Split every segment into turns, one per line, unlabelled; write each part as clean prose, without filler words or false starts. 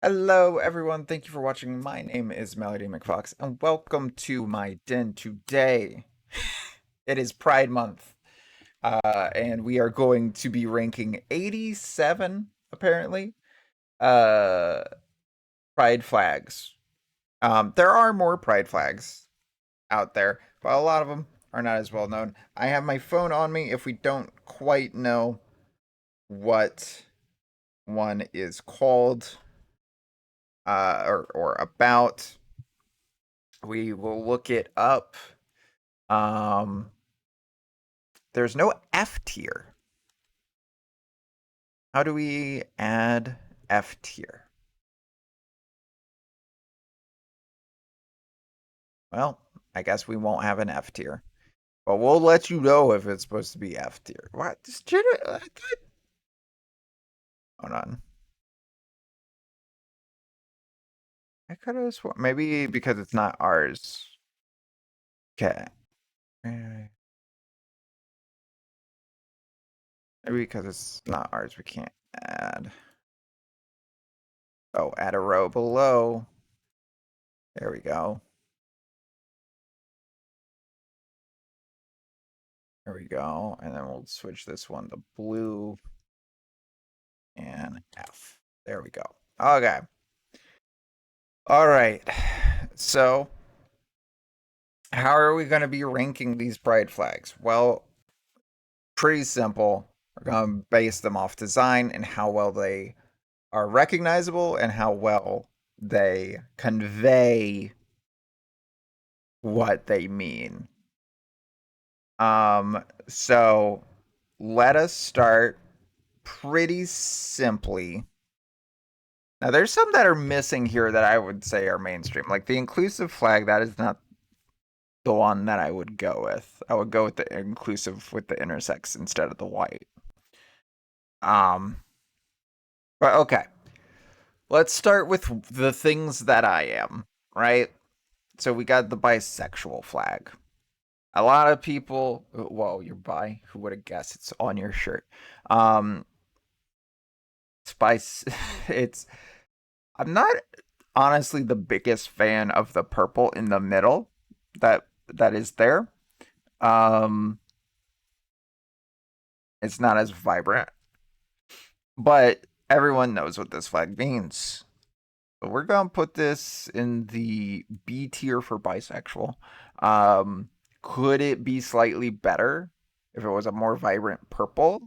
Hello, everyone. Thank you for watching. My name is Melody McFox, and welcome to my den. Today, it is Pride Month, and we are going to be ranking 87, apparently, uh, Pride flags. There are more Pride flags out there, but a lot of them are not as well known. I have my phone on me if we don't quite know what one is called, or about. We will look it up. Um, there's no F tier. How do we add F tier? Well, I guess we won't have an F tier, but we'll let you know if it's supposed to be F tier. What? Hold on. I could have sworn maybe because it's not ours. Okay. Maybe because it's not ours, we can't add. Oh, add a row below. There we go. There we go. And then we'll switch this one to blue and F. There we go. Okay. All right. So, how are we going to be ranking these pride flags? Well, pretty simple. We're going to base them off design and how well they are recognizable and how well they convey what they mean. So let us start pretty simply. Now, there's some that are missing here that I would say are mainstream. Like the inclusive flag, that is not the one that I would go with. I would go with the inclusive with the intersex instead of the white. Um, but okay. Let's start with the things that I am, right? So we got the bisexual flag. A lot of people, whoa, you're bi? Who would have guessed it's on your shirt? Um, Spice, it's, I'm not honestly the biggest fan of the purple in the middle that is there. Um, it's not as vibrant, but everyone knows what this flag means. But we're gonna put this in the B tier for bisexual. Um, could it be slightly better if it was a more vibrant purple,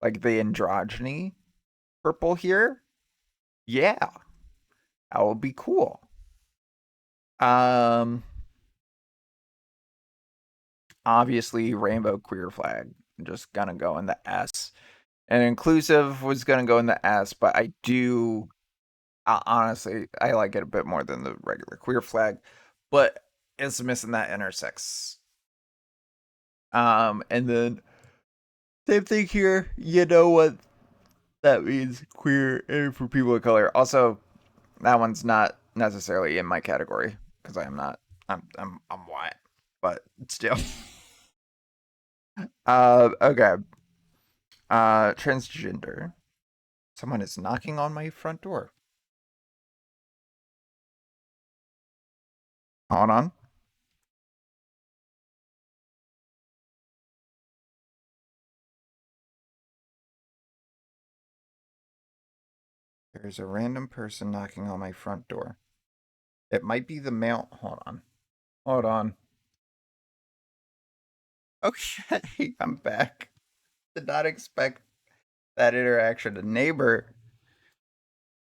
like the androgyny purple here? Yeah, that would be cool. Um, obviously, rainbow queer flag. I'm just gonna go in the S. And inclusive was gonna go in the S, but I do honestly, I like it a bit more than the regular queer flag, but it's missing that intersex. And then same thing here. You know what that means, queer and for people of color. Also, that one's not necessarily in my category because I am not. I'm white, but still. Okay. Transgender. Someone is knocking on my front door. Hold on. There's a random person knocking on my front door. It might be the mail. Hold on. Hold on. Okay, I'm back. Did not expect that interaction. A neighbor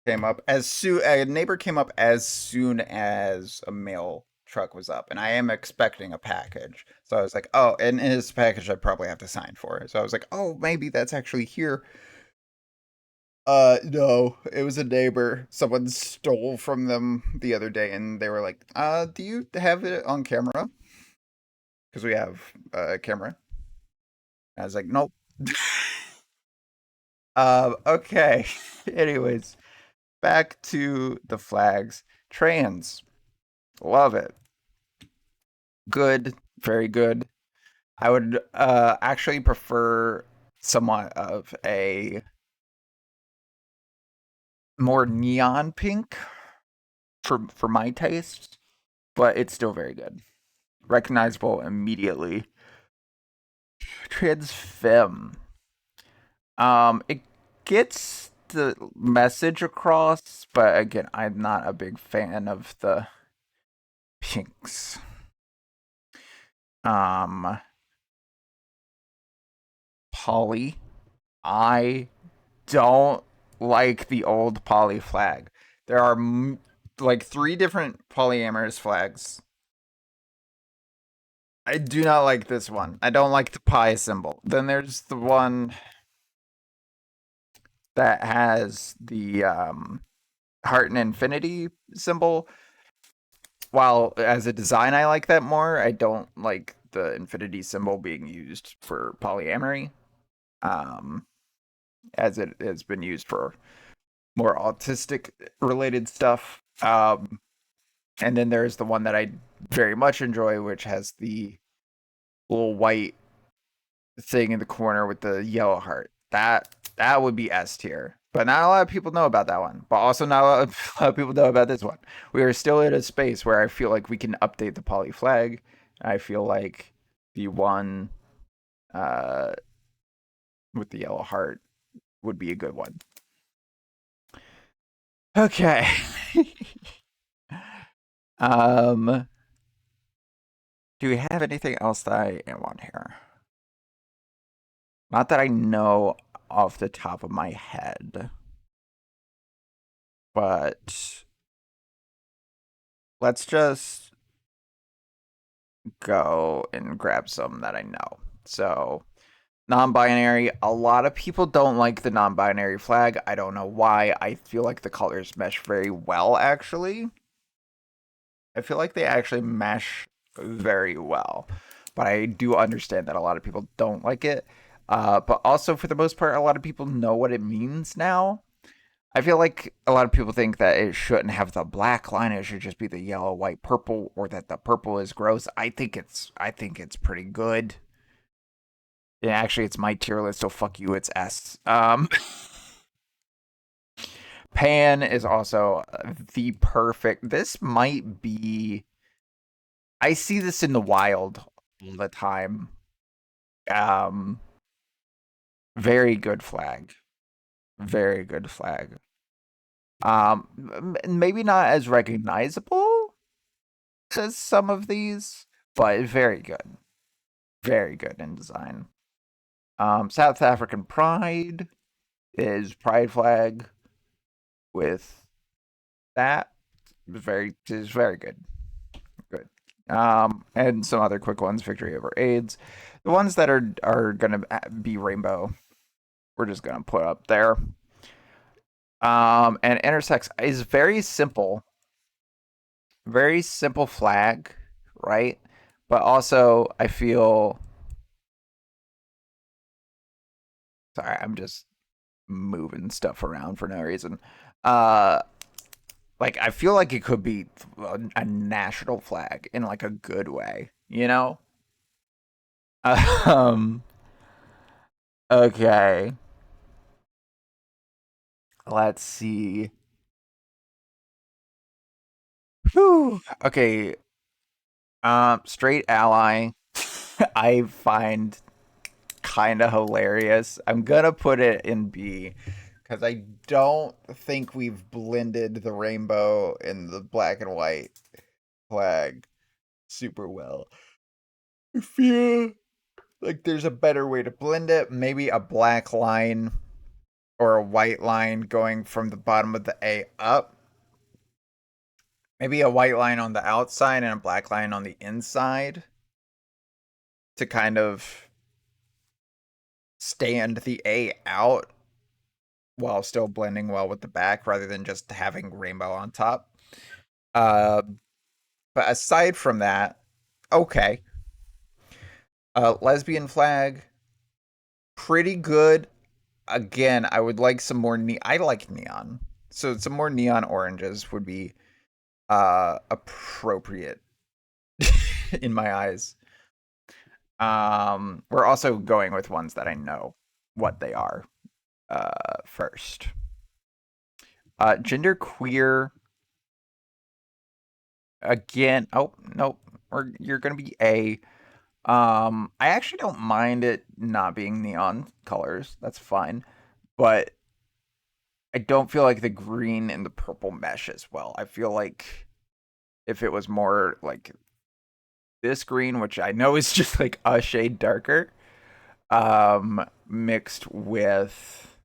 came up as soon as a mail truck was up, and I am expecting a package. So I was like, oh, and in his package I probably have to sign for it. So I was like, oh, maybe that's actually here. No, it was a neighbor. Someone stole from them the other day, and they were like, do you have it on camera? Because we have a camera. I was like, nope. Okay. Anyways, back to the flags. Trans. Love it. Good. Very good. I would actually prefer somewhat of a more neon pink for my taste, but it's still very good. Recognizable immediately. Transfem. It gets the message across, but again, I'm not a big fan of the pinks. Um, Poly. I don't like the old poly flag. There are like 3 different polyamorous flags. I do not like this one. I don't like the pi symbol. Then there's the one that has the heart and infinity symbol. While as a design I like that more, I don't like the infinity symbol being used for polyamory. Um, as it has been used for more autistic related stuff. And then there's the one that I very much enjoy, which has the little white thing in the corner with the yellow heart. That would be S tier. But not a lot of people know about that one. But also not a lot of people know about this one. We are still in a space where I feel like we can update the poly flag. I feel like the one uh, with the yellow heart would be a good one. Okay. um, do we have anything else that I am on here? Not that I know off the top of my head, but let's just go and grab some that I know. So, non-binary, a lot of people don't like the non-binary flag. I don't know why. I feel like the colors mesh very well, actually. I feel like they actually mesh very well. But I do understand that a lot of people don't like it. But also, for the most part, a lot of people know what it means now. I feel like a lot of people think that it shouldn't have the black line. It should just be the yellow, white, purple, or that the purple is gross. I think it's pretty good. And actually, it's my tier list, so fuck you. It's S. Pan is also the perfect. This might be. I see this in the wild all the time. Um, very good flag. Very good flag. Maybe not as recognizable as some of these, but very good. Very good in design. South African Pride is pride flag with that. Is very good. Good. And some other quick ones: Victory over AIDS. The ones that are gonna be rainbow, we're just gonna put up there. And intersex is very simple flag, right? But also, I feel. Sorry, I'm just moving stuff around for no reason. Uh, like I feel like it could be a national flag in like a good way, you know? Um. Okay. Let's see. Whew. Okay. Straight ally. I find kind of hilarious. I'm gonna put it in B because I don't think we've blended the rainbow and the black and white flag super well. I feel like there's a better way to blend it. Maybe a black line or a white line going from the bottom of the A up. Maybe a white line on the outside and a black line on the inside to kind of stand the A out while still blending well with the back rather than just having rainbow on top. Uh, but aside from that, okay. Lesbian flag, pretty good. Again, I would like some more I like neon. So some more neon oranges would be appropriate in my eyes. We're also going with ones that I know what they are first. Gender queer again. Oh, nope. You're gonna be A. I actually don't mind it not being neon colors. That's fine. But I don't feel like the green and the purple mesh as well. I feel like if it was more like this green, which I know is just like a shade darker, mixed with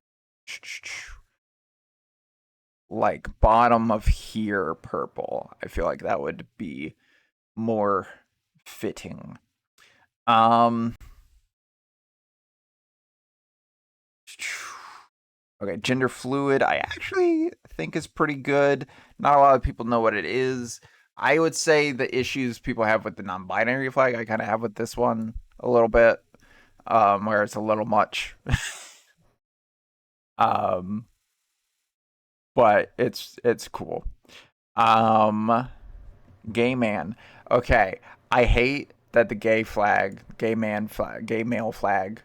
like bottom of here purple. I feel like that would be more fitting. Um Okay, gender fluid, I actually think is pretty good. Not a lot of people know what it is. I would say the issues people have with the non-binary flag, I kind of have with this one a little bit, where it's a little much. um, but it's cool. Um, Gay man. Okay, I hate that the gay man flag, gay male flag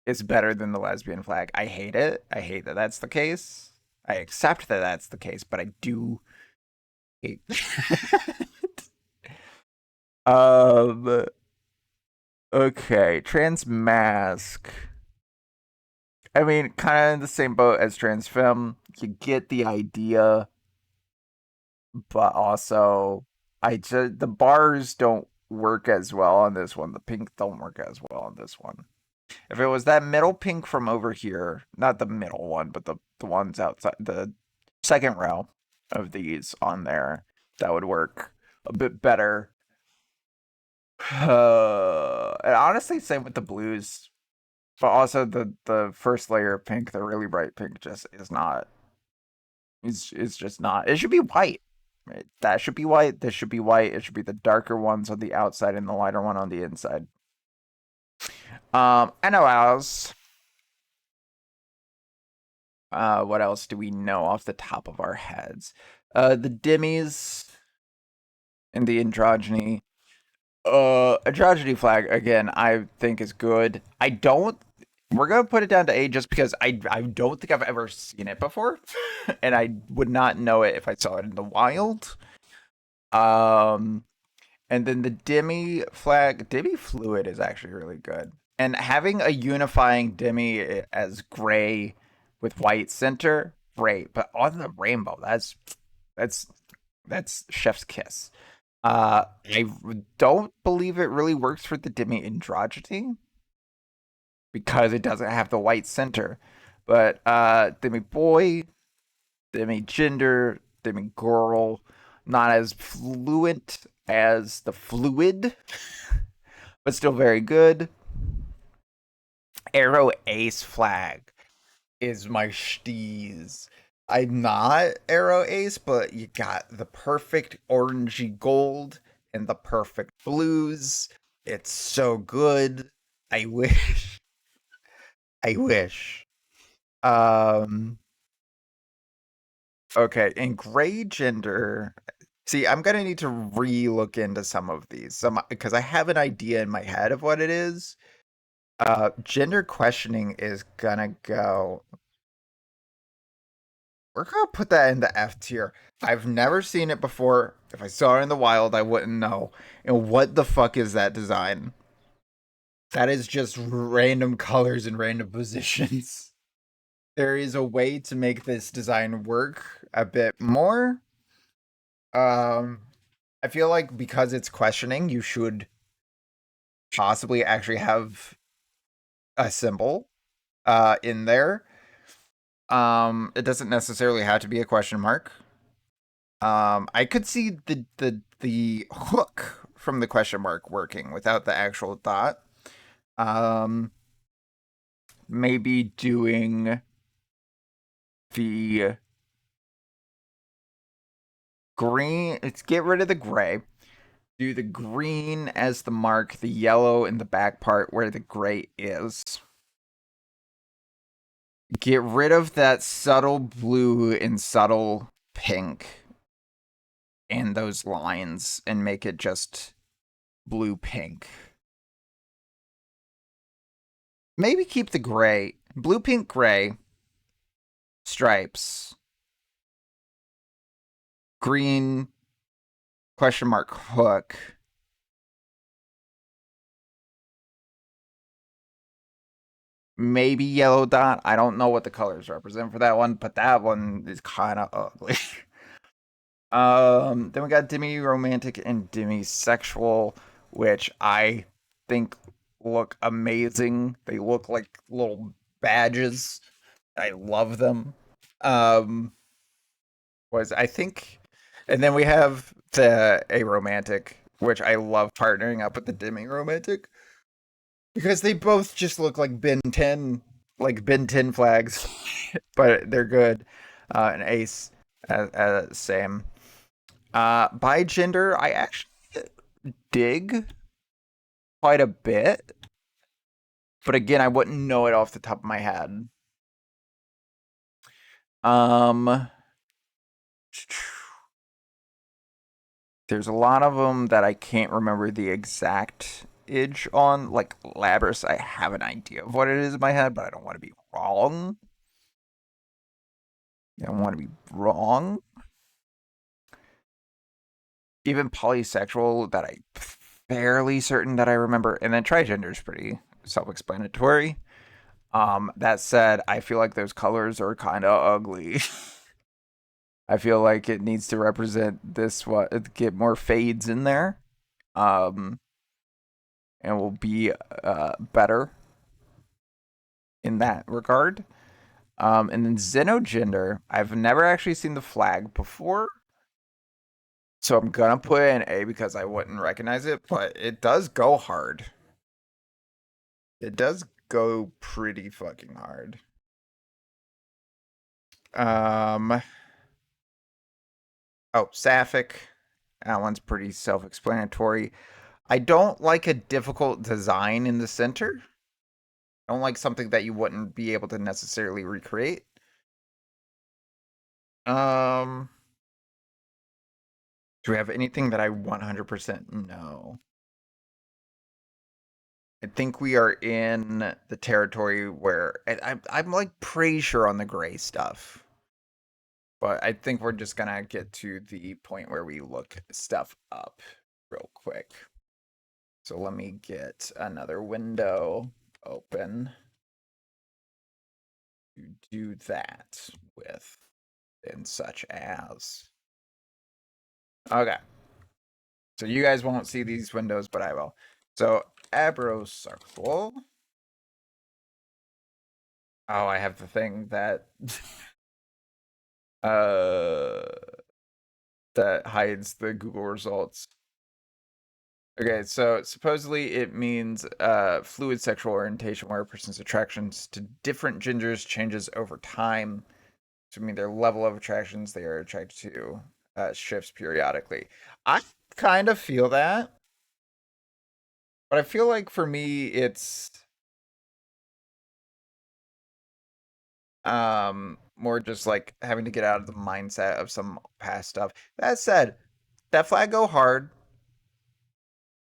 is better than the lesbian flag. I hate it. I hate that that's the case. I accept that that's the case, but I do hate that. um. Okay, trans mask. I mean, kind of in the same boat as trans femme. You get the idea, but also, the bars don't work as well on this one. The pink don't work as well on this one. If it was that middle pink from over here, not the middle one, but the ones outside the second row of these on there, that would work a bit better. And honestly, same with the blues, but also the first layer of pink, the really bright pink, just is not. It's just not. It should be white. Right? That should be white. This should be white. It should be the darker ones on the outside and the lighter one on the inside. NOLs. What else do we know off the top of our heads? The dimmies and the androgyny. Androgyny flag again. I think is good. I don't. We're gonna put it down to A just because I don't think I've ever seen it before, and I would not know it if I saw it in the wild. Um, and then the Demi flag, Demi fluid is actually really good. And having a unifying Demi as gray with white center, great. But on the rainbow, that's that's chef's kiss. I don't believe it really works for the Demi androgyny because it doesn't have the white center. But Demi boy, Demi gender, Demi girl, not as fluent as the fluid, but still very good. Arrow Ace flag is my steez. I'm not Arrow Ace, but you got the perfect orangey gold and the perfect blues. It's so good. I wish. I wish. Um okay, in gray gender, see, I'm gonna need to re-look into some of these. Some because I have an idea in my head of what it is. Gender questioning is gonna go. We're gonna put that in the F tier. I've never seen it before. If I saw it in the wild, I wouldn't know. And what the fuck is that design? That is just random colors and random positions. There is a way to make this design work a bit more. Um, I feel like because it's questioning, you should possibly actually have a symbol in there. It doesn't necessarily have to be a question mark. I could see the hook from the question mark working without the actual dot. Um, Maybe doing the green. Let's get rid of the gray. Do the green as the mark, the yellow in the back part where the gray is. Get rid of that subtle blue and subtle pink in those lines and make it just blue pink. Maybe keep the gray, blue pink gray stripes green question mark hook. Maybe yellow dot. I don't know what the colors represent for that one, but that one is kind of ugly. Then we got demi-romantic and demisexual, which I think look amazing. They look like little badges. I love them. Um, was I think, and then we have the aromantic, which I love partnering up with the demi-romantic because they both just look like Ben 10 flags, but they're good. An ace, same. By gender, I actually dig quite a bit, but again, I wouldn't know it off the top of my head. Um, there's a lot of them that I can't remember the exact age on. Like Labrys, I have an idea of what it is in my head, but I don't want to be wrong. I don't want to be wrong. Even polysexual, that I fairly certain that I remember, and then trigender is pretty self-explanatory. That said, I feel like those colors are kind of ugly. I feel like it needs to represent this what get more fades in there. Um, and will be better in that regard. And then xenogender, I've never actually seen the flag before. So I'm gonna put an A because I wouldn't recognize it, but it does go hard. It does go pretty fucking hard. Oh, Sapphic. That one's pretty self-explanatory. I don't like a difficult design in the center. I don't like something that you wouldn't be able to necessarily recreate. Um, do we have anything that I 100% know? I think we are in the territory where I'm like pretty sure on the gray stuff, but I think we're just gonna get to the point where we look stuff up real quick. So let me get another window open to do that with, and such as. Okay. So you guys won't see these windows, but I will. So Abrosarchal. Oh, I have the thing that uh that hides the Google results. Okay, so supposedly it means fluid sexual orientation where a person's attractions to different genders changes over time. So I mean their level of attractions they are attracted to shifts periodically. I kind of feel that, but I feel like for me it's more just like having to get out of the mindset of some past stuff. That said, that flag go hard.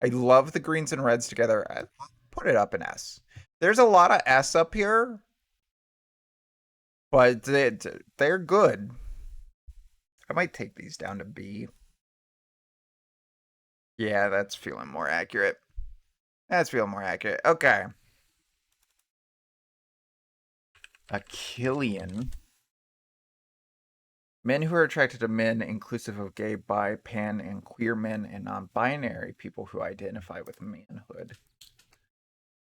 I love the greens and reds together. I put it up in S. There's a lot of S up here, but they're good. I might take these down to B. Yeah, that's feeling more accurate. That's feeling more accurate. Okay. Achillean. Men who are attracted to men, inclusive of gay, bi, pan, and queer men, and non binary people who identify with manhood.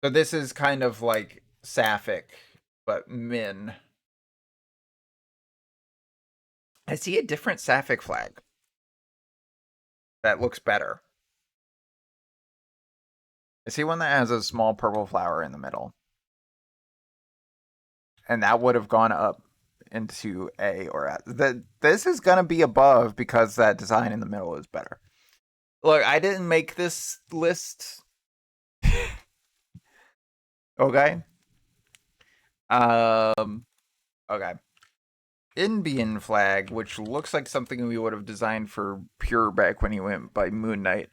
So this is kind of like sapphic, but men. I see a different sapphic flag that looks better. I see one that has a small purple flower in the middle. And that would have gone up into A or S. This is going to be above because that design in the middle is better. Look, I didn't make this list. Okay. Okay. Indian flag, which looks like something we would have designed for Pure back when he went by Moon Knight.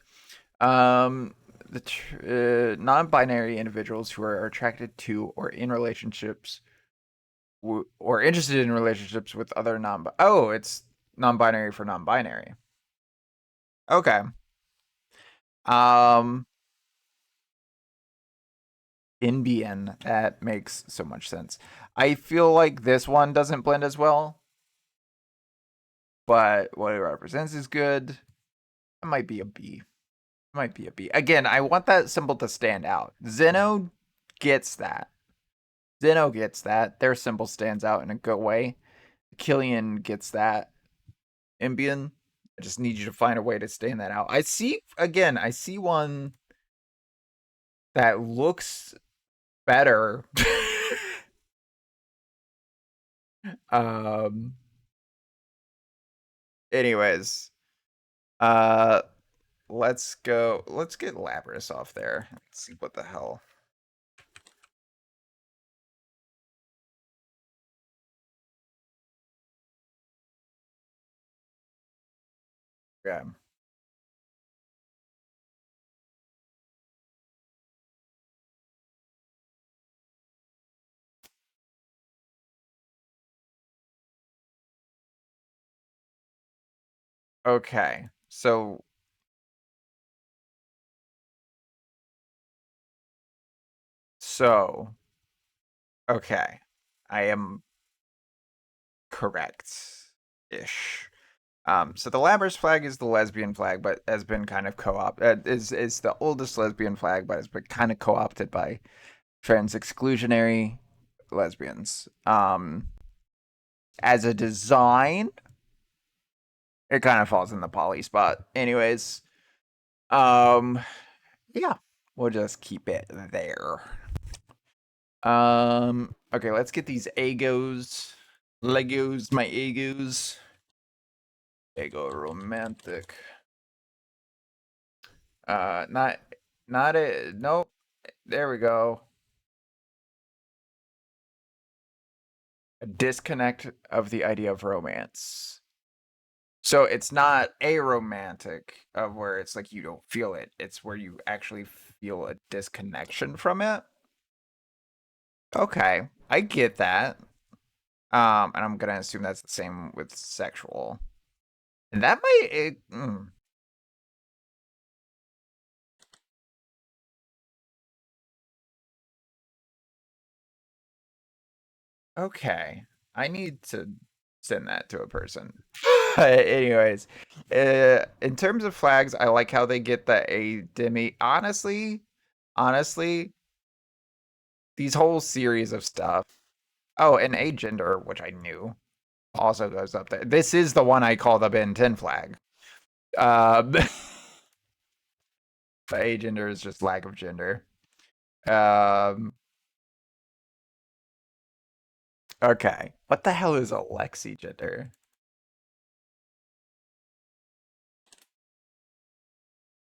The non-binary individuals who are attracted to or in relationships or interested in relationships with other non. Oh, it's non-binary for non-binary. Okay. Um, Indian. That makes so much sense. I feel like this one doesn't blend as well, but what it represents is good. It might be a B. It might be a B. Again, I want that symbol to stand out. Zeno gets that. Zeno gets that. Their symbol stands out in a good way. Killian gets that. Imbian, I just need you to find a way to stand that out. I see, again, I see one that looks better. um, anyways, uh, let's go. Let's get Labras off there. Let's see what the hell. Yeah. Okay. So, okay. I am correct ish. So the Labras flag is the lesbian flag, but has been kind of is the oldest lesbian flag, but has been kind of co-opted by trans exclusionary lesbians. As a design, it kind of falls in the poly spot. Anyways, um, yeah, we'll just keep it there. Okay, let's get these Agos, Legos, my Agos. Ego romantic. Not it. Nope. There we go. A disconnect of the idea of romance. So it's not a romantic of where it's like you don't feel it. It's where you actually feel a disconnection from it. Okay, I get that. And I'm gonna assume that's the same with sexual. And that might okay. I need to send that to a person. Anyways, in terms of flags, I like how they get the a demi. Honestly, these whole series of stuff. Oh, and a gender, which I knew, also goes up there. This is the one I call the Ben 10 flag. But a gender is just lack of gender. Um, okay. What the hell is a lexi gender?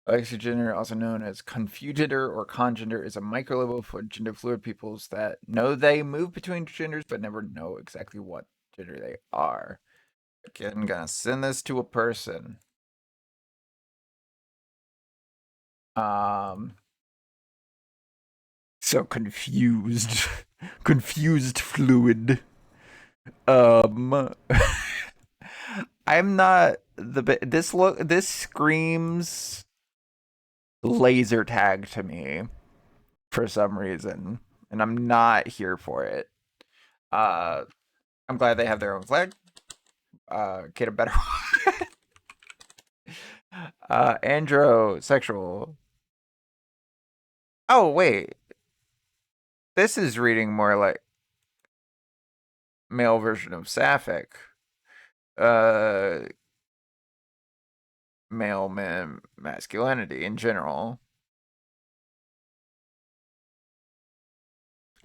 Lexigender, also known as confugender or congender, is a micro-level for gender-fluid peoples that know they move between genders but never know exactly what gender they are. Again, I'm gonna send this to a person. So confused, confused fluid. Um, I'm not this screams laser tag to me for some reason, and I'm not here for it. Uh, I'm glad they have their own flag. Get a better androsexual. Oh wait, this is reading more like male version of sapphic. Uh, male man masculinity in general.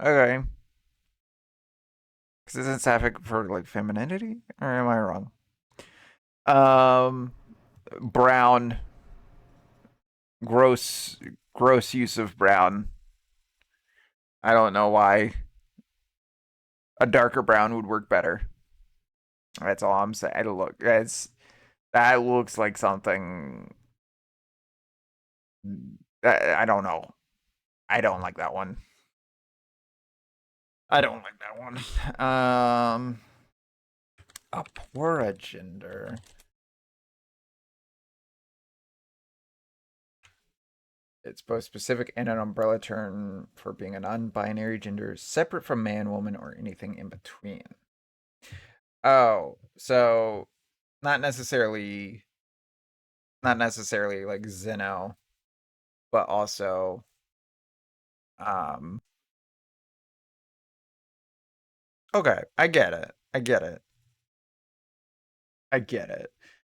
Okay, because isn't sapphic for like femininity, or am I wrong? Um, brown, gross, gross use of brown. I don't know why. A darker brown would work better. That's all I'm saying. That looks like something. I don't know. I don't like that one. I don't like that one. Apora gender. It's both specific and an umbrella term for being a non-binary gender separate from man, woman, or anything in between. Oh, so not necessarily like Xeno, but also um okay, I get it. I get it. I get it.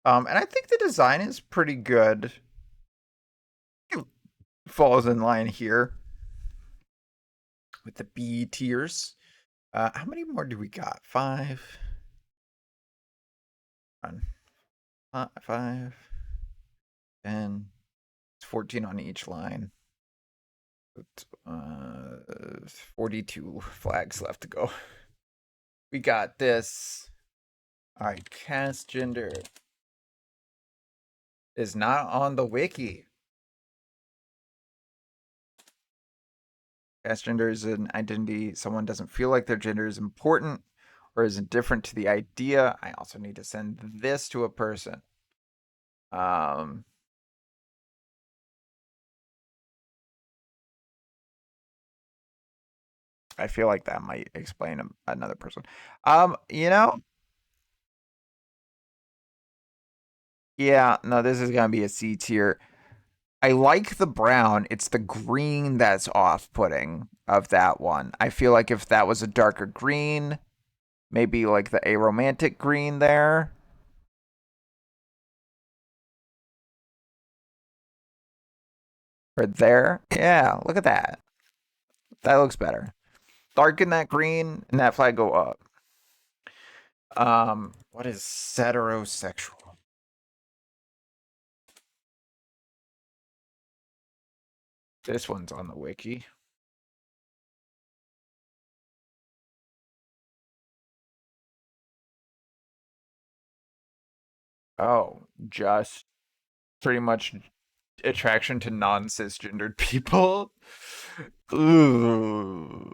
And I think the design is pretty good. It falls in line here with the B tiers. How many more do we got? Five. One, 5, 10. It's 14 on each line. 42 flags left to go. We got this. All right, cast gender is not on the wiki. Cast gender is an identity someone doesn't feel like their gender is important or is indifferent to the idea. I also need to send this to a person. I feel like that might explain another person. You know, yeah, no, this is gonna be a C tier. I like the brown. It's the green that's off-putting of that one. I feel like if that was a darker green, maybe like the aromantic green there. Or there. Yeah, look at that. That looks better. Darken that green and that flag go up. What is heterosexual? This one's on the wiki. Oh, just pretty much attraction to non-cisgendered people. Ooh.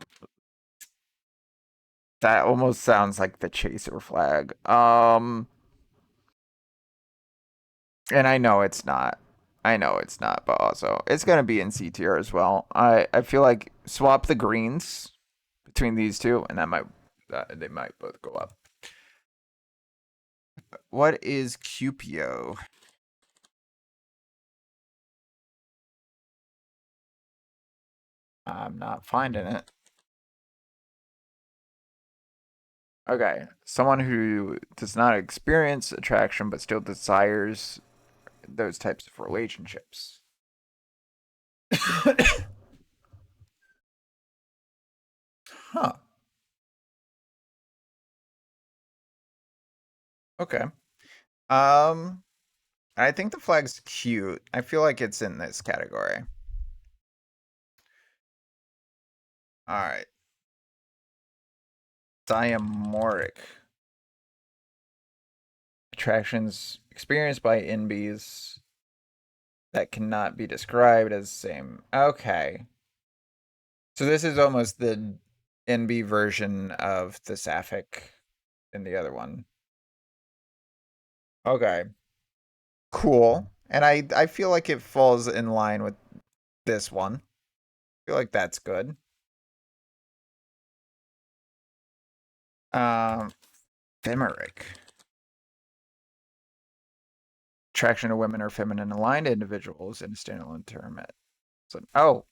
That almost sounds like the chaser flag. And I know it's not. I know it's not, but also it's gonna be in C tier as well. I feel like swap the greens between these two, and that might they might both go up. What is Cupio? I'm not finding it. Okay, someone who does not experience attraction but still desires those types of relationships. Huh. Okay. Um, I think the flag's cute. I feel like it's in this category. All right. Diamoric. Attractions experienced by NBs that cannot be described as same. Okay. So this is almost the NB version of the Sapphic in the other one. Okay. Cool. And I feel like it falls in line with this one. I feel like that's good. Um Fimeric. Attraction to women or feminine aligned individuals in a standalone term. So, oh,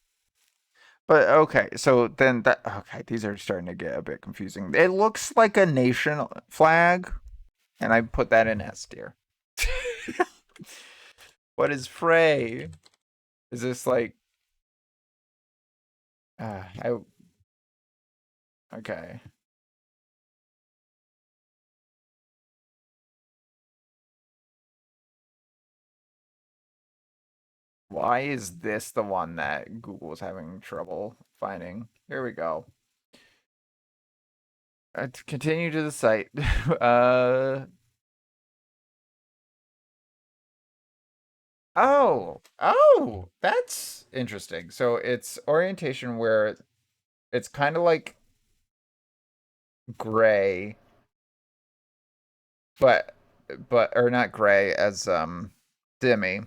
but okay, so then that okay, these are starting to get a bit confusing. It looks like a nation flag, and I put that in S tier. What is Frey? Is this like I okay. Why is this the one that Google's having trouble finding? Here we go. To continue to the site. Oh, that's interesting. So it's orientation where it's kind of like gray but or not gray as Demi,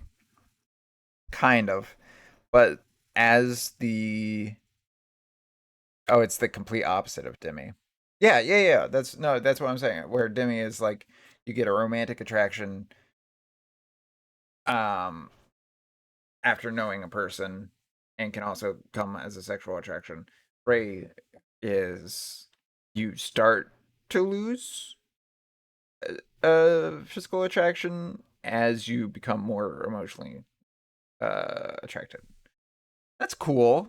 kind of, but as the oh, it's the complete opposite of Demi. Yeah, yeah, yeah. That's no, that's what I'm saying. Where Demi is like you get a romantic attraction um after knowing a person and can also come as a sexual attraction. Gray is you start to lose physical attraction as you become more emotionally attracted. That's cool,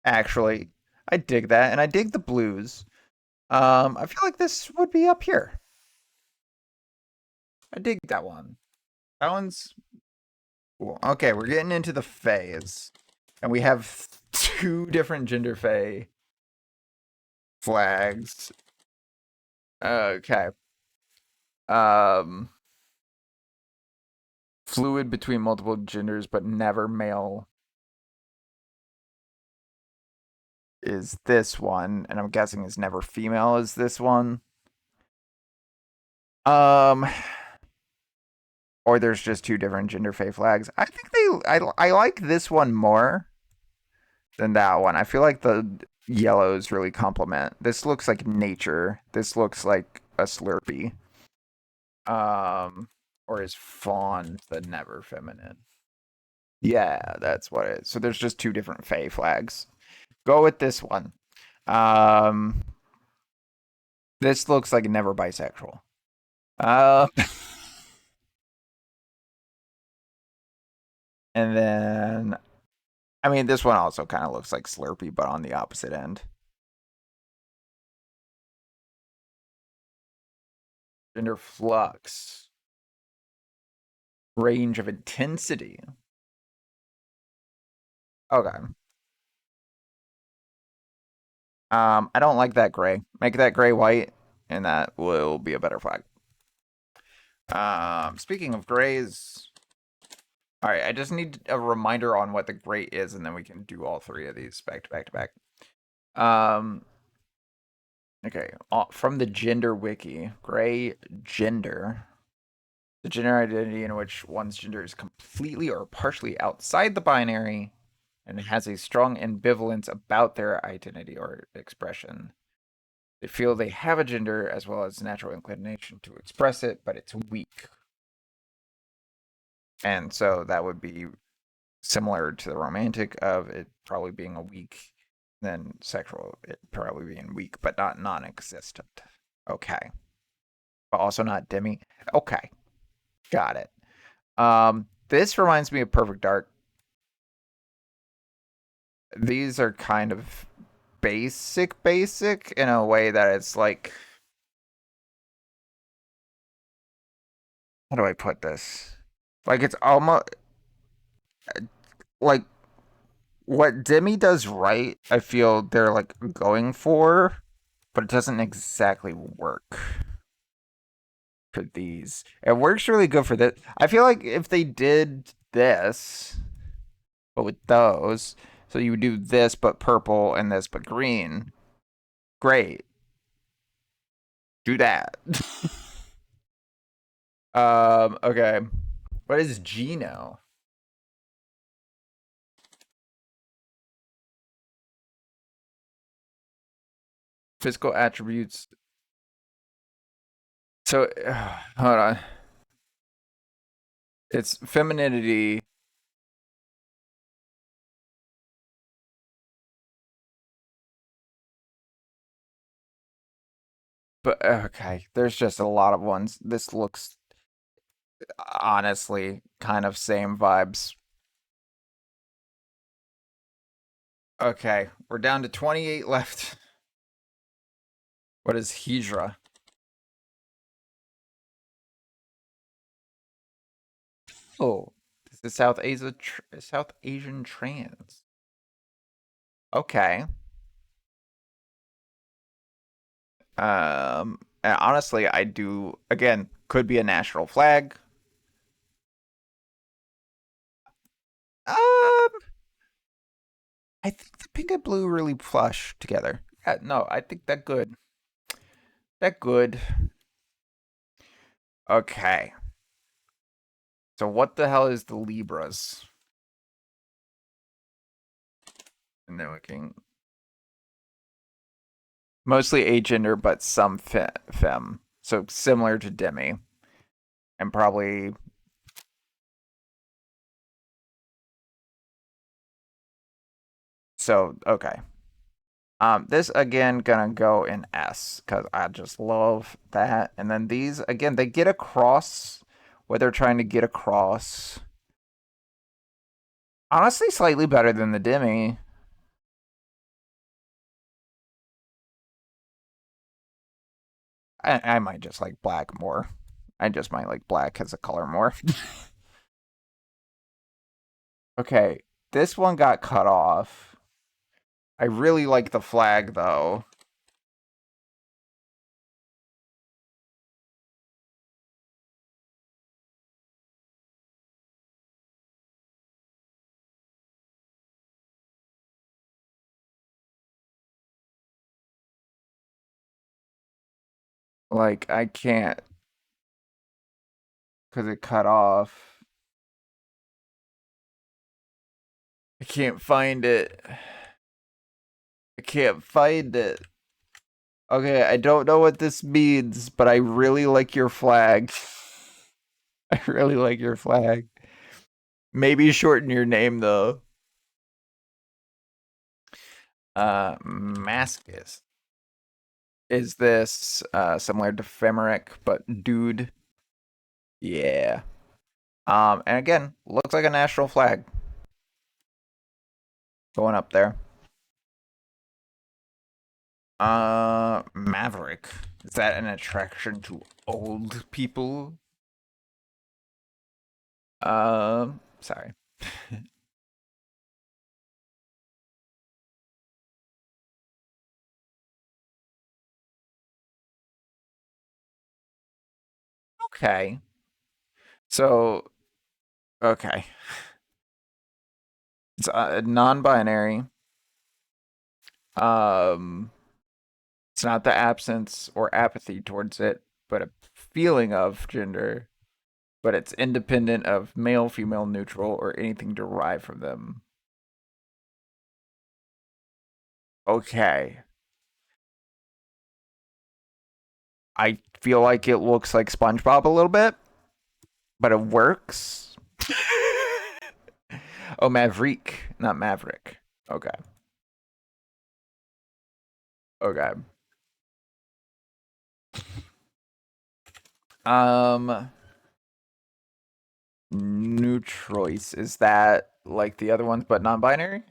actually. I dig that, and I dig the blues. I feel like this would be up here. I dig that one. That one's cool. Okay, we're getting into the phase, and we have two different gender fae flags. Okay. Um, fluid between multiple genders, but never male is this one, and I'm guessing is never female is this one. Um, or there's just two different gender fae flags. I think I like this one more than that one. I feel like the yellows really complement. This looks like nature. This looks like a Slurpee. Um, or is fawn the never feminine? Yeah, that's what it is. So there's just two different fae flags. Go with this one. Um, this looks like never bisexual. Uh, and then I mean, this one also kind of looks like Slurpee, but on the opposite end. Gender flux, range of intensity. Okay. I don't like that gray. Make that gray white, and that will be a better flag. Speaking of grays, all right. I just need a reminder on what the gray is, and then we can do all three of these back to back to back. Um, okay. From the gender wiki, gray gender. The gender identity in which one's gender is completely or partially outside the binary and has a strong ambivalence about their identity or expression. They feel they have a gender as well as natural inclination to express it, but it's weak. And so that would be similar to the romantic of it probably being a weak, then sexual, it probably being weak, but not non existent. Okay. But also not Demi. Okay. Got it. This reminds me of Perfect Dark. These are kind of basic in a way that it's like how do I put this? Like it's almost like what Demi does right, I feel they're like going for, but it doesn't exactly work for these. It works really good for this. I feel like if they did this, but with those, so you would do this but purple and this but green, great. Do that. Okay. What is Geno? Physical attributes. So, hold on. It's femininity. But okay, there's just a lot of ones. This looks honestly kind of same vibes. Okay, we're down to 28 left. What is Hydra? Oh, this is South Asian trans. Okay. And honestly, I do again could be a national flag. Um, I think the pink and blue really plush together. Yeah, no, I think that good. That good. Okay. So what the hell is the Libras? And they're looking mostly agender, but some fem. So similar to Demi. And probably so okay. This again gonna go in S because I just love that. And then these again, they get across what they're trying to get across. Honestly, slightly better than the Demi. I might just like black more. I just might like black as a color more. Okay, this one got cut off. I really like the flag though. Like I can't because it cut off. I can't find it. I can't find it. Okay, I don't know what this means, but I really like your flag. I really like your flag. Maybe shorten your name though. Mascus. Is this similar to Femeric but dude? Yeah. And again, looks like a national flag going up there. Maverick. Is that an attraction to old people? Sorry. Okay. So, okay. It's non-binary. Um, it's not the absence or apathy towards it, but a feeling of gender. But it's independent of male, female, neutral, or anything derived from them. Okay. I feel like it looks like SpongeBob a little bit, but it works. Oh, Maverick, not Maverick. Okay. Okay. Um, Neutrois. Is that like the other ones but non-binary?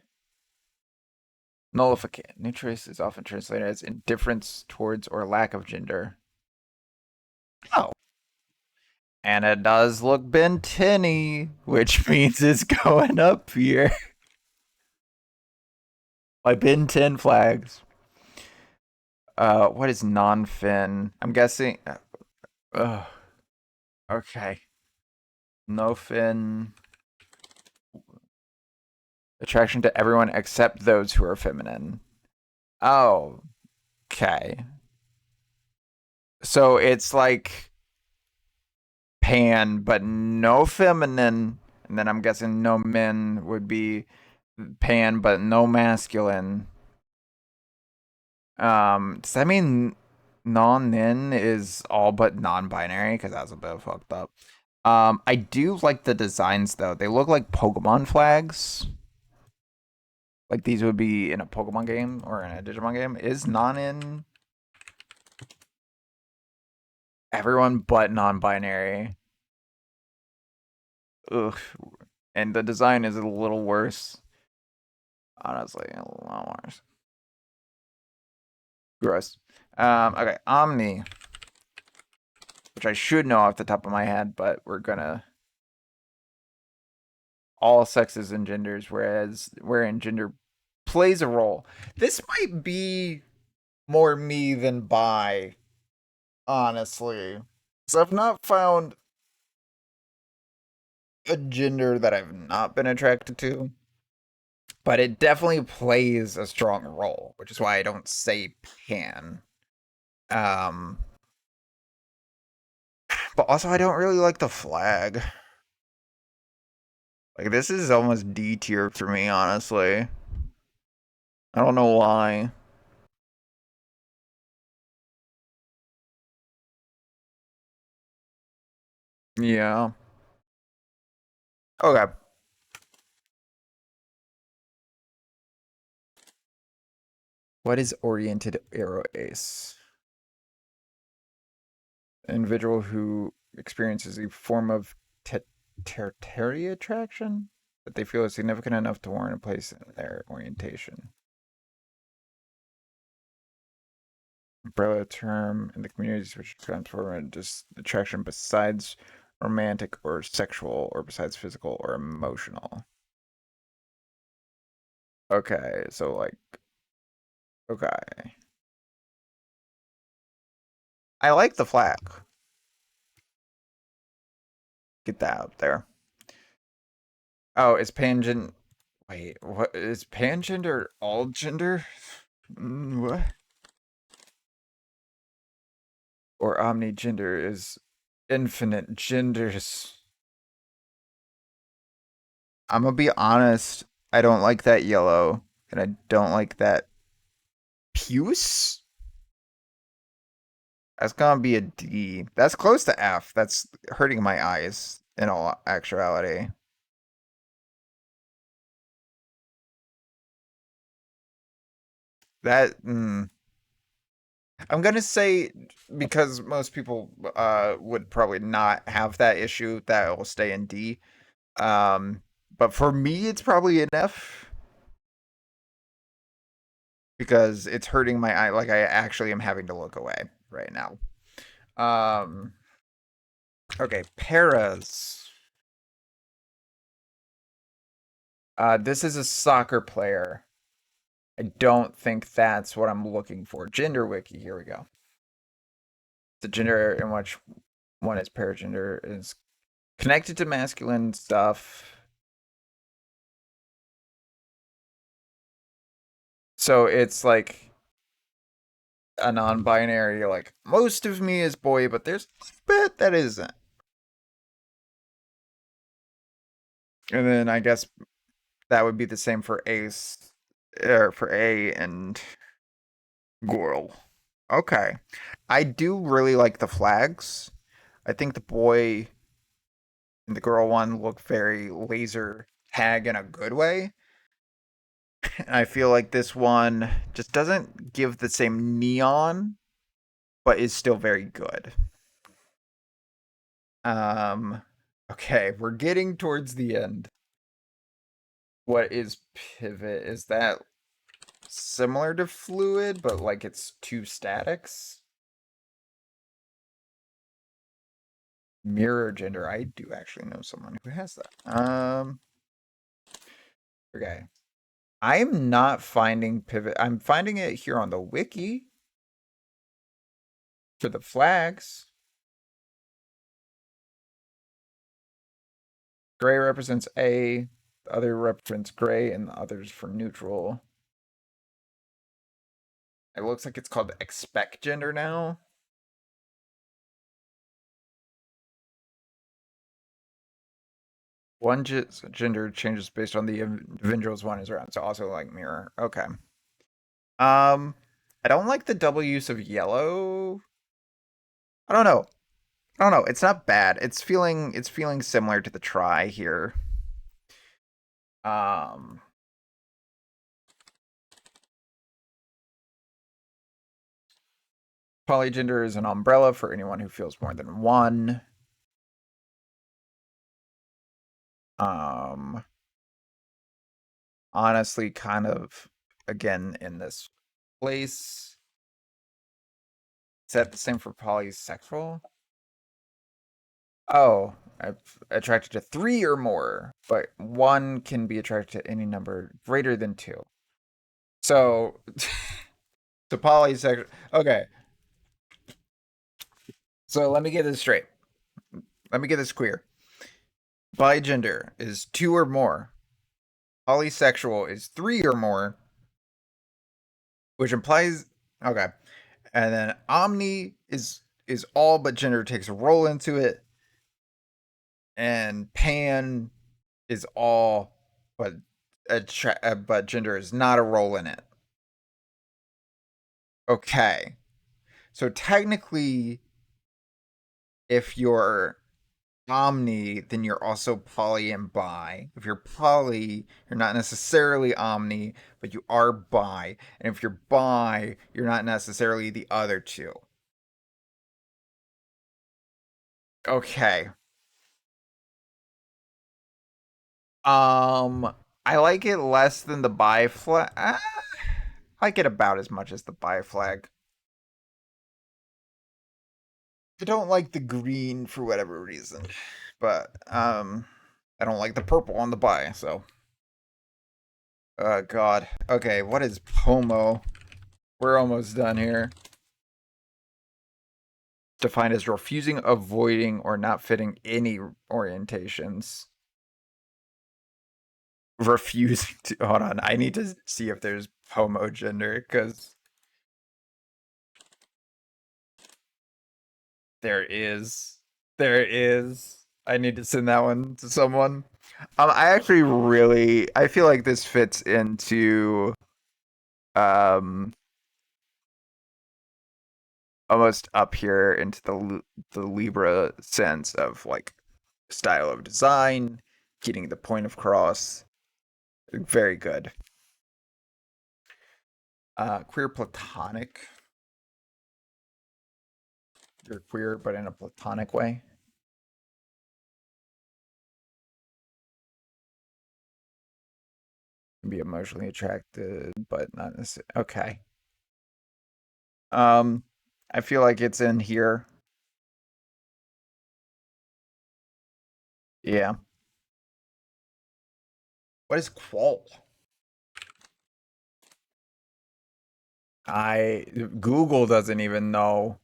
Nullificant. Neutrois is often translated as indifference towards or lack of gender. Oh. And it does look Ben 10, which means it's going up here. My Ben 10 flags. What is non-fin? I'm guessing. Okay. No fin. Attraction to everyone except those who are feminine. Oh, okay. So it's like pan, but no feminine. And then I'm guessing no men would be pan, but no masculine. Does that mean non-nin is all but non-binary? Because that's a bit fucked up. I do like the designs though. They look like Pokemon flags. Like these would be in a Pokemon game or in a Digimon game. Is non-in everyone but non-binary? Ugh. And the design is a little worse. Honestly, a lot worse. Gross. Okay, Omni, which I should know off the top of my head, but we're gonna all sexes and genders, wherein gender plays a role. This might be more me than bi, honestly. So I've not found a gender that I've not been attracted to, but it definitely plays a strong role, which is why I don't say pan. Um, But also, I don't really like the flag. Like, this is almost D tier for me, honestly. I don't know why. Yeah. Okay. What is oriented arrow ace? An individual who experiences a form of tertiary attraction that they feel is significant enough to warrant a place in their orientation. Umbrella term in the communities which transform just attraction besides romantic or sexual or besides physical or emotional. Okay, so like, okay. I like the flag. Get that out there. Oh, is pangent. Wait, what is pangender all gender? What? Or omnigender is infinite genders. I'm gonna be honest. I don't like that yellow, and I don't like that puce. That's gonna be a D. That's close to F. That's hurting my eyes in all actuality. That I'm gonna say because most people would probably not have that issue that will stay in D. Um, but for me, it's probably an F because it's hurting my eye. Like I actually am having to look away right now. Um, okay, Perez. This is a soccer player. I don't think that's what I'm looking for. Gender wiki. Here we go. The gender in which one is paragender is connected to masculine stuff. So it's like a non-binary. Like most of me is boy, but there's a bit that isn't. And then I guess that would be the same for Ace, or for A and Girl. Okay. I do really like the flags. I think the boy and the girl one look very laser tag in a good way. And I feel like this one just doesn't give the same neon, but is still very good. Um, okay, we're getting towards the end. What is pivot? Is that similar to fluid, but like it's two statics? Mirror gender. I do actually know someone who has that. Okay. I'm not finding pivot. I'm finding it here on the wiki for the flags. Gray represents A, the other represents gray, and the others for neutral. It looks like it's called expect gender now. One gender changes based on the individual's one is around. So also like mirror. Okay. I don't like the double use of yellow. I don't know. I don't know. It's not bad. It's feeling similar to the try here. Um Polygender is an umbrella for anyone who feels more than one. Um Honestly kind of again in this place. Is that the same for polysexual? Oh, I'm attracted to three or more, but one can be attracted to any number greater than two. So, to polysexual. Okay, so let me get this straight. Let me get this clear. Bigender is two or more. Polysexual is three or more, which implies okay. And then omni is is all but gender takes a role into it, and pan is all but but gender is not a role in it. Okay. So technically, if you're omni, then you're also poly and bi. If you're poly, you're not necessarily omni, but you are bi. And if you're bi, you're not necessarily the other two. Okay. I like it less than the bi flag. I like it about as much as the bi flag. I don't like the green for whatever reason, but I don't like the purple on the bi. So, God. Okay, what is Pomo? We're almost done here. Defined as refusing, avoiding, or not fitting any orientations. Refusing to. Hold on, I need to see if there's Pomo gender because there is. There is. I need to send that one to someone. I actually really. I feel like this fits into um almost up here into the Libra sense of like style of design, getting the point across. Very good. Queer platonic. You're queer, but in a platonic way. Can be emotionally attracted, but not necessarily. Okay. Um, I feel like it's in here. Yeah. What is qual? I Google doesn't even know.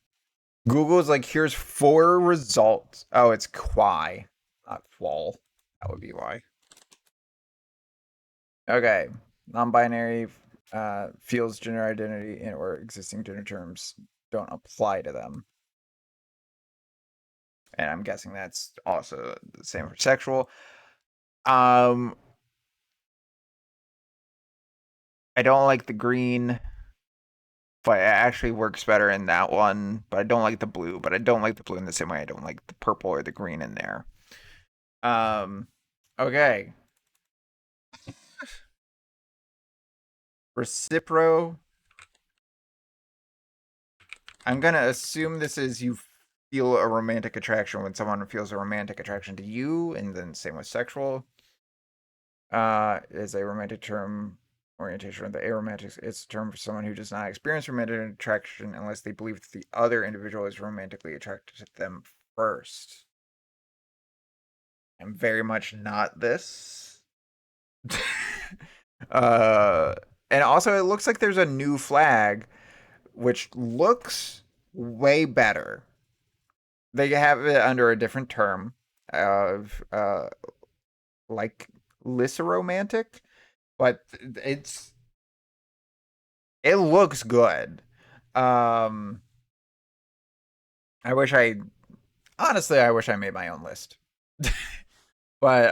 Google's like, here's 4 results. Oh, it's quai, not qual. That would be why. Okay. Non-binary fields gender identity and or existing gender terms don't apply to them. And I'm guessing that's also the same for sexual. Um, I don't like the green, but it actually works better in that one. But I don't like the blue, but I don't like the blue in the same way I don't like the purple or the green in there. Um, okay. Recipro. I'm gonna assume this is you feel a romantic attraction when someone feels a romantic attraction to you, and then same with sexual. Is a romantic term orientation, or the aromantic. It's a term for someone who does not experience romantic attraction unless they believe that the other individual is romantically attracted to them first. I'm very much not this. uh, and also it looks like there's a new flag, which looks way better. They have it under a different term of like romantic, but it looks good. Um, I wish I honestly I wish I made my own list. But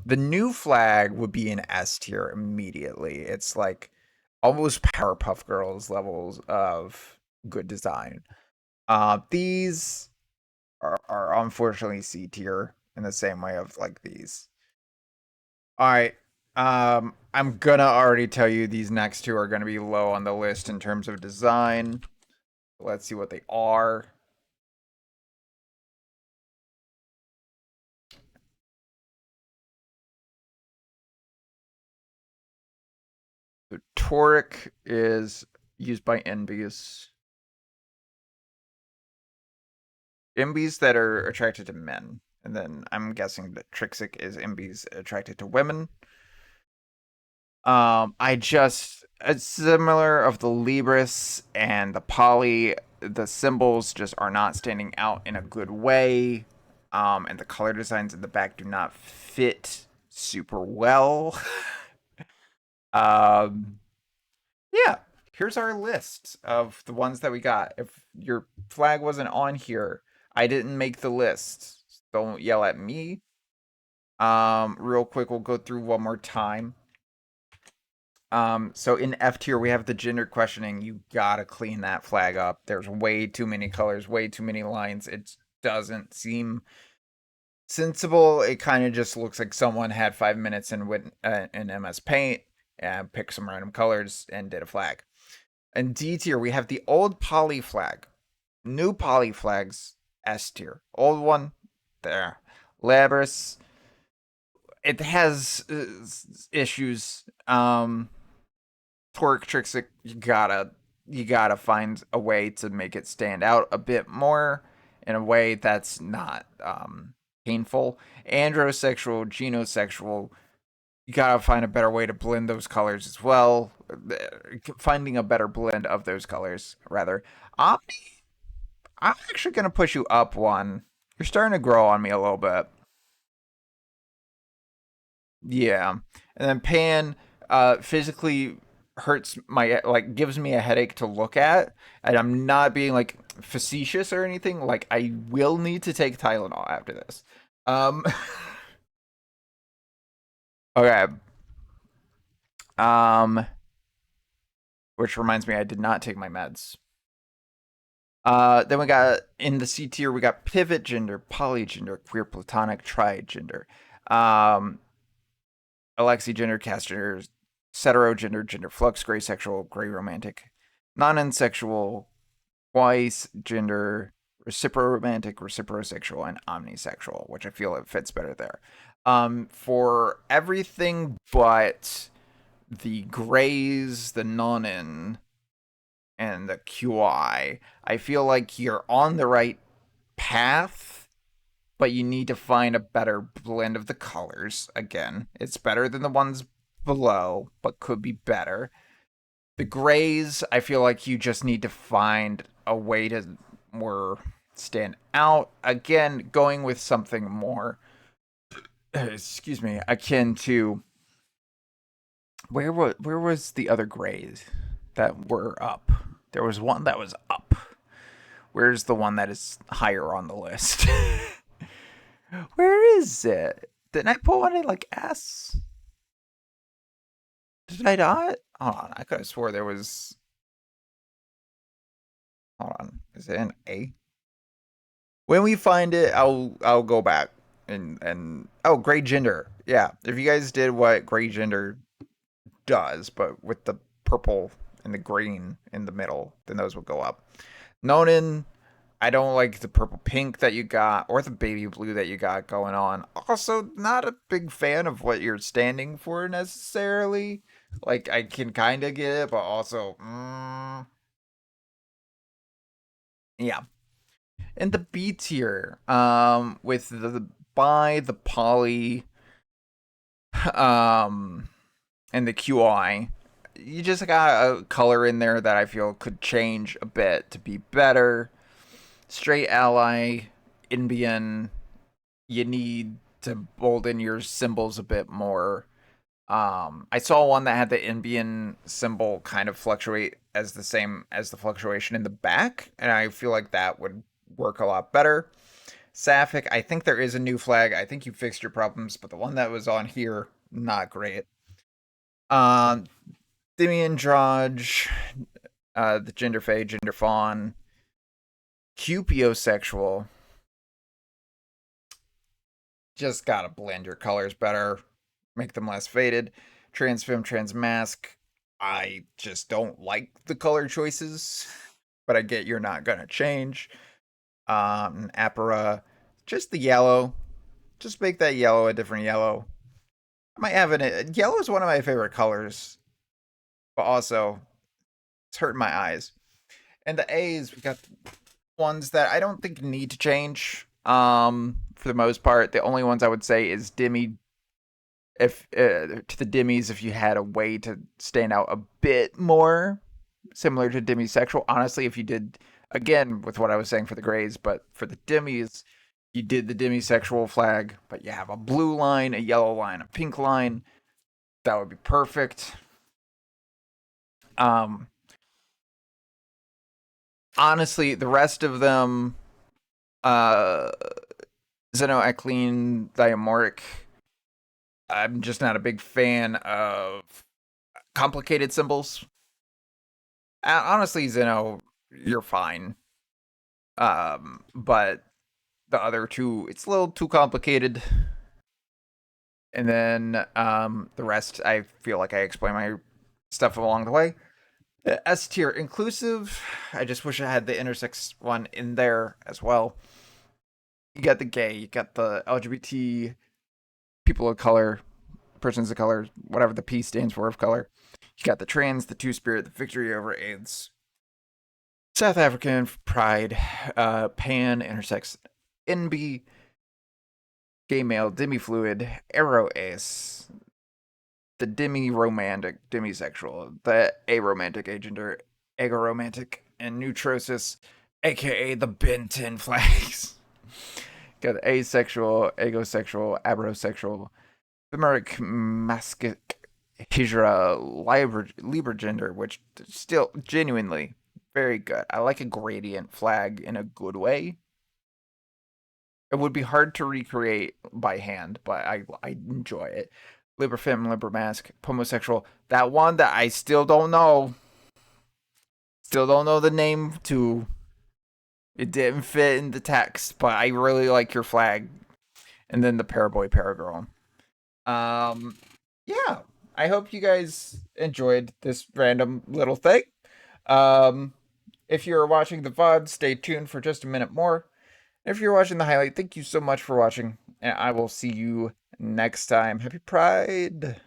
the new flag would be an S tier immediately. It's like almost Powerpuff Girls levels of good design. These are unfortunately C tier in the same way of like these. All right. I'm gonna already tell you these next two are gonna be low on the list in terms of design. Let's see what they are. So toric is used by envious. Imbies that are attracted to men. And then I'm guessing that Trixic is Imbies attracted to women. I just it's similar of the Libris and the Poly. The symbols just are not standing out in a good way. And the color designs in the back do not fit super well. um, yeah. here's our list of the ones that we got. If your flag wasn't on here, I didn't make the list. Don't yell at me. Real quick, we'll go through one more time. So in F tier, we have the gender questioning. You gotta clean that flag up. There's way too many colors, way too many lines. It doesn't seem sensible. It kind of just looks like someone had 5 minutes in MS Paint and picked some random colors and did a flag. In D tier, we have the old poly flag. New poly flags, S tier. Old one, there. Labris, it has issues. Torque tricks, you gotta find a way to make it stand out a bit more in a way that's not painful. Androsexual, genosexual, you gotta find a better way to blend those colors as well. Finding a better blend of those colors, rather. Omni, I'm actually gonna push you up one. You're starting to grow on me a little bit. Yeah. And then Pan physically hurts my, like, gives me a headache to look at, and I'm not being like facetious or anything. Like, I will need to take Tylenol after this. Um okay. Um which reminds me, I did not take my meds. Then we got in the C tier, we got pivot gender, polygender, queer platonic, trigender. Um Alexi gender, cast gender, gender, gender flux, gray sexual, gray romantic, non-sexual, twice gender, reciproromantic, reciprosexual, and omnisexual, which I feel it fits better there. For everything but the grays, the nonin, and the QI, I feel like you're on the right path, but you need to find a better blend of the colors. Again, it's better than the ones below, but could be better. The grays, I feel like you just need to find a way to more stand out. Again, going with something more, excuse me, akin to where was the other grays that were up? There was one that was up. Where's the one that is higher on the list? Where is it? Didn't I put one in like S? Did I not? Hold on, I could have swore there was. Hold on, is it an A? When we find it, I'll go back and oh, Gray Gender. Yeah, if you guys did what Gray Gender does, but with the purple and the green in the middle, then those would go up. Nonin, I don't like the purple pink that you got or the baby blue that you got going on. Also, not a big fan of what you're standing for necessarily. Like, I can kind of get it, but also, yeah. And the B tier, with the bi, the poly, um, and the QI, you just got a color in there that I feel could change a bit to be better. Straight ally, Indian, you need to bolden your symbols a bit more. I saw one that had the Indian symbol kind of fluctuate as the same as the fluctuation in the back, and I feel like that would work a lot better. Sapphic, I think there is a new flag. I think you fixed your problems, but the one that was on here, not great. Um, Dimian Drudge, the Gender Fae, Gender Fawn, Cupiosexual. Just gotta blend your colors better, make them less faded. Transfem, Transmask, I just don't like the color choices, but I get you're not gonna change. Apera, just the yellow. Just make that yellow a different yellow. I might have an yellow is one of my favorite colors, but also it's hurting my eyes. And the A's, we got ones that I don't think need to change. For the most part, the only ones I would say is Dimmy. If to the Dimmies, if you had a way to stand out a bit more, similar to Demisexual. Honestly, if you did again with what I was saying for the Grays, but for the Dimmies, you did the demisexual flag, but you have a blue line, a yellow line, a pink line. That would be perfect. Um, honestly, the rest of them, uh, Xenoecline Diamoric, I'm just not a big fan of complicated symbols. Honestly, Zeno, you're fine. But the other two, it's a little too complicated. And then the rest, I feel like I explained my stuff along the way. S tier inclusive. I just wish I had the intersex one in there as well. You got the gay, you got the LGBT, people of color, persons of color, whatever the P stands for of color. You got the trans, the two spirit, the victory over AIDS, South African pride, pan, intersex, NB, gay male, demifluid, aro ace, the demi-romantic, demisexual, the aromantic agender, agoromantic, and neutrosis, aka the Ben 10 flags. Got the asexual, agosexual, abrosexual, Bimeric, mascic, hijra, Libra gender, which still genuinely very good. I like a gradient flag in a good way. It would be hard to recreate by hand, but I enjoy it. Libra femme, Libra mask, homosexual. That one that I still don't know. Still don't know the name to. It didn't fit in the text, but I really like your flag. And then the Paraboy Paragirl. Yeah. I hope you guys enjoyed this random little thing. Um, if you're watching the VOD, stay tuned for just a minute more. If you're watching the highlight, thank you so much for watching, and I will see you next time. Happy Pride!